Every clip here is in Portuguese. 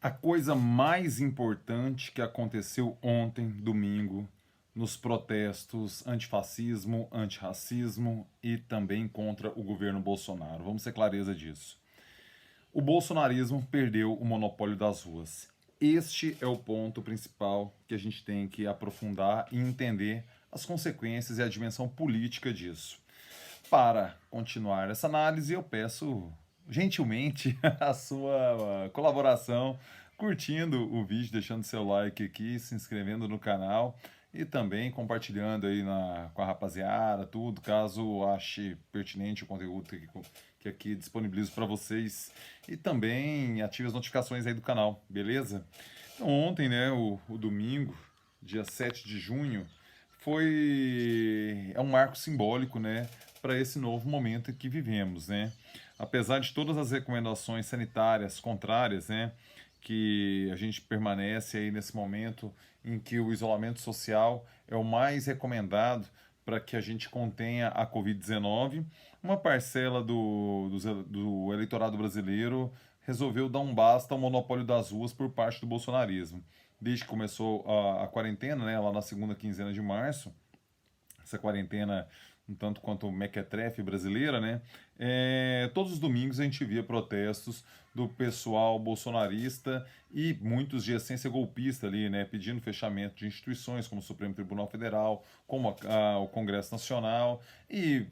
A coisa mais importante que aconteceu ontem, domingo, nos protestos antifascismo, antirracismo e também contra o governo Bolsonaro. Vamos ter clareza disso. O bolsonarismo perdeu o monopólio das ruas. Este é o ponto principal que a gente tem que aprofundar e entender as consequências e a dimensão política disso. Para continuar essa análise, eu peço gentilmente a sua colaboração, curtindo o vídeo, deixando seu like aqui, se inscrevendo no canal e também compartilhando aí com a rapaziada, tudo, caso ache pertinente o conteúdo que aqui disponibilizo para vocês. E também ative as notificações aí do canal, beleza? Então, ontem, né, o domingo, dia 7 de junho, é um marco simbólico, né, para esse novo momento que vivemos, né? Apesar de todas as recomendações sanitárias contrárias, né, que a gente permanece aí nesse momento em que o isolamento social é o mais recomendado para que a gente contenha a Covid-19, uma parcela do eleitorado brasileiro resolveu dar um basta ao monopólio das ruas por parte do bolsonarismo. Desde que começou a quarentena, né, lá na segunda quinzena de março, essa quarentena um tanto quanto mequetrefe brasileira, né? Todos os domingos a gente via protestos do pessoal bolsonarista e muitos de essência golpista ali, né? Pedindo fechamento de instituições como o Supremo Tribunal Federal, como o Congresso Nacional e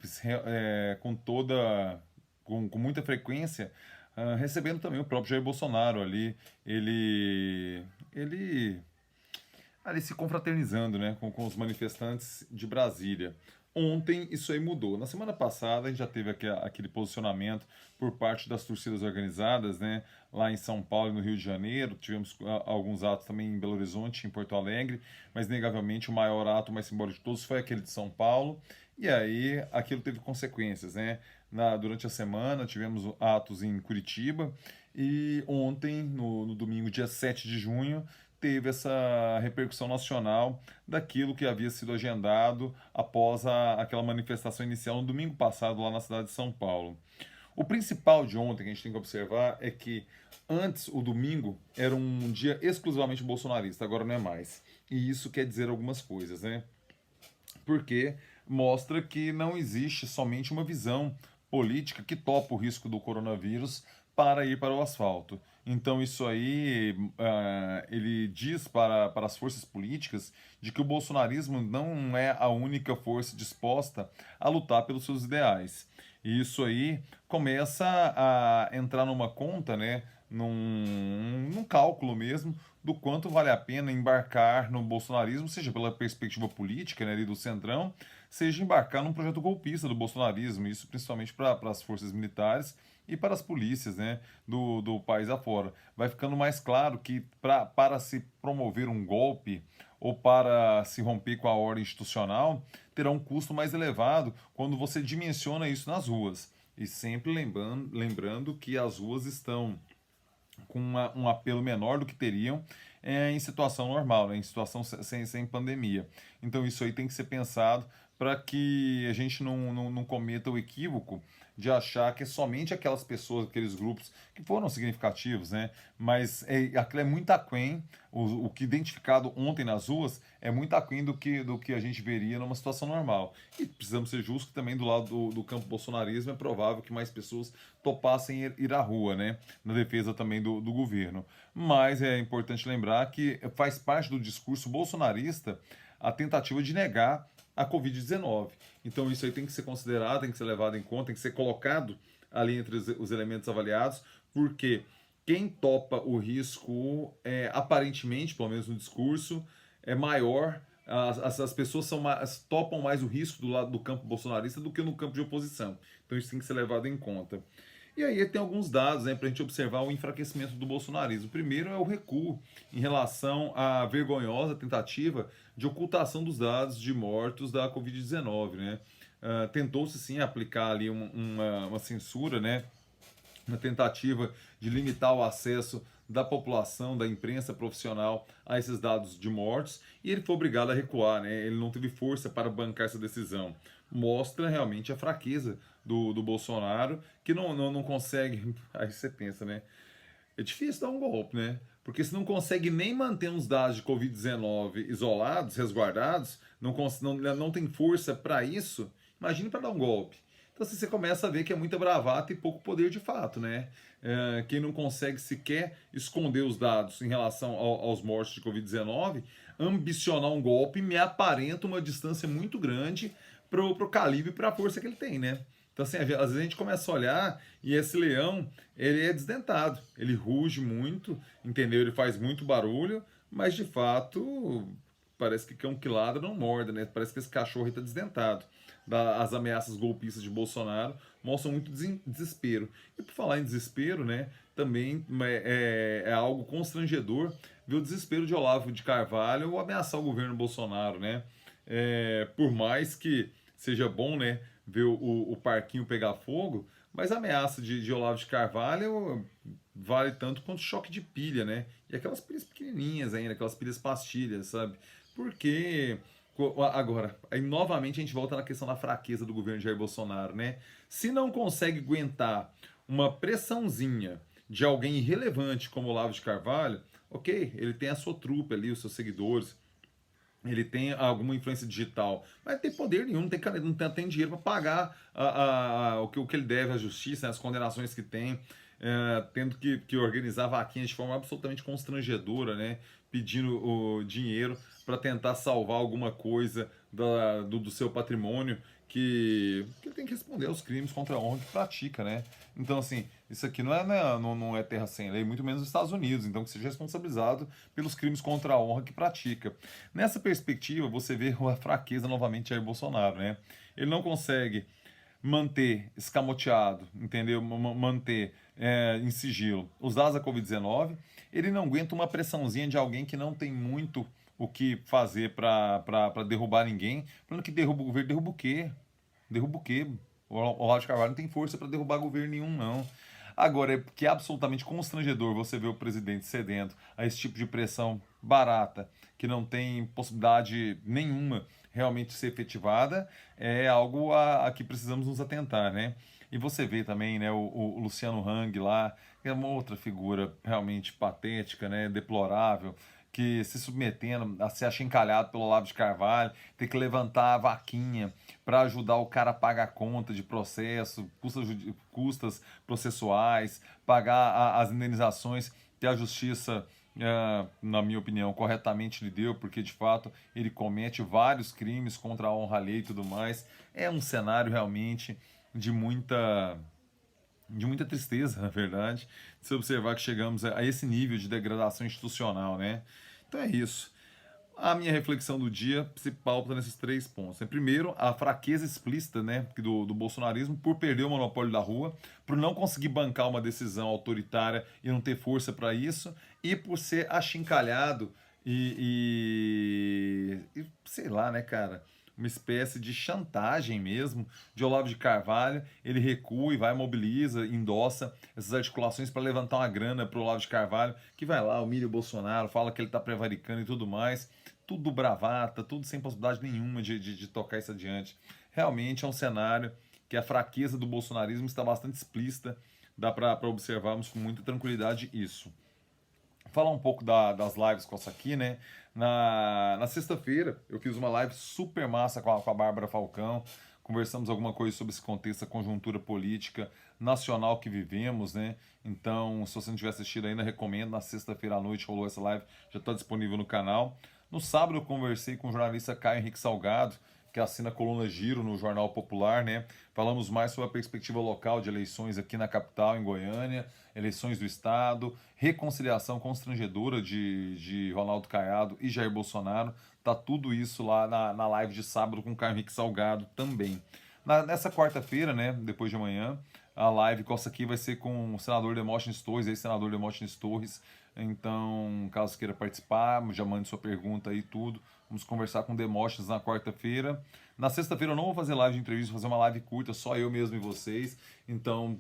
com muita frequência recebendo também o próprio Jair Bolsonaro ali, ele ali se confraternizando, né, com os manifestantes de Brasília. Ontem isso aí mudou. Na semana passada a gente já teve aquele posicionamento por parte das torcidas organizadas, né, lá em São Paulo e no Rio de Janeiro. Tivemos alguns atos também em Belo Horizonte, em Porto Alegre, mas negavelmente o maior ato, mais simbólico de todos, foi aquele de São Paulo. E aí aquilo teve consequências, né? Durante a semana tivemos atos em Curitiba e ontem, no domingo, dia 7 de junho, teve essa repercussão nacional daquilo que havia sido agendado após aquela manifestação inicial no domingo passado lá na cidade de São Paulo. O principal de ontem que a gente tem que observar é que antes o domingo era um dia exclusivamente bolsonarista, agora não é mais. E isso quer dizer algumas coisas, né? Porque mostra que não existe somente uma visão política que topa o risco do coronavírus para ir para o asfalto. Então isso aí ele diz para as forças políticas de que o bolsonarismo não é a única força disposta a lutar pelos seus ideais. E isso aí começa a entrar numa conta, né, num cálculo mesmo do quanto vale a pena embarcar no bolsonarismo, seja pela perspectiva política, né, ali do Centrão, seja embarcar num projeto golpista do bolsonarismo, isso principalmente para as forças militares e para as polícias, né, do país afora. Vai ficando mais claro que para se promover um golpe ou para se romper com a ordem institucional, terá um custo mais elevado quando você dimensiona isso nas ruas. E sempre lembrando que as ruas estão com um apelo menor do que teriam em situação normal, né? Em situação sem pandemia. Então isso aí tem que ser pensado para que a gente não cometa o equívoco de achar que é somente aquelas pessoas, aqueles grupos que foram significativos, né? Mas aquilo é muito aquém, o que identificado ontem nas ruas é muito aquém do que a gente veria numa situação normal. E precisamos ser justos que também do lado do campo bolsonarismo é provável que mais pessoas topassem ir à rua, né? Na defesa também do governo. Mas é importante lembrar que faz parte do discurso bolsonarista a tentativa de negar a Covid-19. Então isso aí tem que ser considerado, tem que ser levado em conta, tem que ser colocado ali entre os elementos avaliados, porque quem topa o risco, aparentemente, pelo menos no discurso, é maior. As pessoas topam mais o risco do lado do campo bolsonarista do que no campo de oposição. Então isso tem que ser levado em conta. E aí tem alguns dados, né, para a gente observar o enfraquecimento do bolsonarismo. O primeiro é o recuo em relação à vergonhosa tentativa de ocultação dos dados de mortos da Covid-19. Né? Tentou-se sim aplicar ali uma censura, né, uma tentativa de limitar o acesso da população, da imprensa profissional a esses dados de mortos, e ele foi obrigado a recuar, né? Ele não teve força para bancar essa decisão. Mostra realmente a fraqueza do Bolsonaro, que não consegue. Aí você pensa, né? é difícil dar um golpe, né? Porque se não consegue nem manter uns dados de Covid-19 isolados, resguardados, não tem força para isso, imagine para dar um golpe. Então assim, você começa a ver que é muita bravata e pouco poder de fato, né? Quem não consegue sequer esconder os dados em relação aos mortos de Covid-19, ambicionar um golpe me aparenta uma distância muito grande pro calibre e pra força que ele tem, né? Então, assim, às vezes a gente começa a olhar e esse leão, ele é desdentado. Ele ruge muito, entendeu? Ele faz muito barulho, mas de fato, parece que cão que ladra não morde, né? Parece que esse cachorro está desdentado. As ameaças golpistas de Bolsonaro mostram muito desespero. E por falar em desespero, né? Também é algo constrangedor ver o desespero de Olavo de Carvalho ameaçar o governo Bolsonaro, né? Por mais que seja bom, né? Ver o parquinho pegar fogo, mas a ameaça de Olavo de Carvalho vale tanto quanto choque de pilha, né? E aquelas pilhas pequenininhas ainda, aquelas pilhas pastilhas, sabe? Porque agora, aí novamente a gente volta na questão da fraqueza do governo Jair Bolsonaro, né? Se não consegue aguentar uma pressãozinha de alguém irrelevante como Olavo de Carvalho, ok, ele tem a sua trupe ali, os seus seguidores, ele tem alguma influência digital, mas não tem poder nenhum, não tem dinheiro para pagar o que ele deve à justiça, né, as condenações que tem, tendo que organizar vaquinhas de forma absolutamente constrangedora, né, pedindo o dinheiro para tentar salvar alguma coisa do seu patrimônio que ele tem que responder aos crimes contra a honra que pratica, né? Então, assim, isso aqui não é terra sem lei, muito menos nos Estados Unidos, então que seja responsabilizado pelos crimes contra a honra que pratica. Nessa perspectiva, você vê a fraqueza novamente de Jair Bolsonaro, né? Ele não consegue manter escamoteado, entendeu? Manter em sigilo os dados da Covid-19, ele não aguenta uma pressãozinha de alguém que não tem muito o que fazer para derrubar ninguém. Falando que derruba o governo, derruba o quê? Derruba o quê? O Olavo de Carvalho não tem força para derrubar governo nenhum, não. Agora, é que é absolutamente constrangedor você ver o presidente cedendo a esse tipo de pressão barata, que não tem possibilidade nenhuma realmente de ser efetivada, é algo a que precisamos nos atentar, né? E você vê também, né, o Luciano Hang lá, que é uma outra figura realmente patética, né, deplorável, que se submetendo a ser achincalhado pelo Olavo de Carvalho, ter que levantar a vaquinha para ajudar o cara a pagar a conta de processo, custas processuais, pagar as indenizações que a justiça, na minha opinião, corretamente lhe deu, porque de fato ele comete vários crimes contra a honra alheia e tudo mais. É um cenário realmente de muita tristeza, na verdade, de se observar que chegamos a esse nível de degradação institucional, né? Então é isso. A minha reflexão do dia se pauta nesses três pontos. Primeiro, a fraqueza explícita, né, do bolsonarismo por perder o monopólio da rua, por não conseguir bancar uma decisão autoritária e não ter força para isso, e por ser achincalhado e sei lá, né, cara, uma espécie de chantagem mesmo de Olavo de Carvalho. Ele recua e vai, mobiliza, endossa essas articulações para levantar uma grana para o Olavo de Carvalho, que vai lá, humilha o Bolsonaro, fala que ele está prevaricando e tudo mais. Tudo bravata, tudo sem possibilidade nenhuma de tocar isso adiante. Realmente é um cenário que a fraqueza do bolsonarismo está bastante explícita, dá para observarmos com muita tranquilidade isso. Falar um pouco das lives com essa aqui, né? Na sexta-feira eu fiz uma live super massa com a Bárbara Falcão. Conversamos alguma coisa sobre esse contexto, a conjuntura política nacional que vivemos, né? Então, se você não tiver assistido ainda, recomendo. Na sexta-feira à noite rolou essa live, já está disponível no canal. No sábado eu conversei com o jornalista Caio Henrique Salgado, que assina a coluna Giro no Jornal Popular, né? Falamos mais sobre a perspectiva local de eleições aqui na capital, em Goiânia, eleições do Estado, reconciliação constrangedora de Ronaldo Caiado e Jair Bolsonaro. Tá tudo isso lá na live de sábado com o Caio Henrique Salgado também. Nessa quarta-feira, né, depois de amanhã, a live com essa aqui vai ser com o senador Demóstenes Torres, ex-senador Demóstenes Torres. Então, caso queira participar, já mande sua pergunta aí tudo. Vamos conversar com o Demóstenes na quarta-feira. Na sexta-feira eu não vou fazer live de entrevista, vou fazer uma live curta, só eu mesmo e vocês. Então,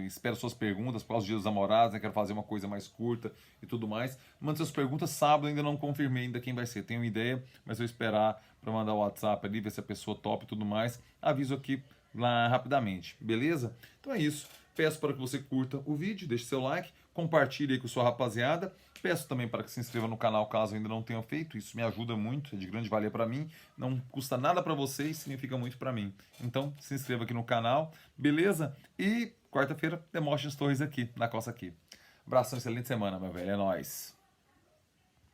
espero suas perguntas por causa dos dias dos namorados, né? Quero fazer uma coisa mais curta e tudo mais. Mande suas perguntas, sábado ainda não confirmei ainda quem vai ser. Tenho uma ideia, mas vou esperar para mandar o WhatsApp ali, ver se a pessoa topa e tudo mais. Aviso aqui lá rapidamente, beleza? Então é isso. Peço para que você curta o vídeo, deixe seu like, compartilhe aí com sua rapaziada. Peço também para que se inscreva no canal caso ainda não tenha feito. Isso me ajuda muito, é de grande valia para mim. Não custa nada para vocês, significa muito para mim. Então, se inscreva aqui no canal, beleza? E quarta-feira, Demóstenes Torres aqui, na Costa aqui. Abração, excelente semana, meu velho. É nóis.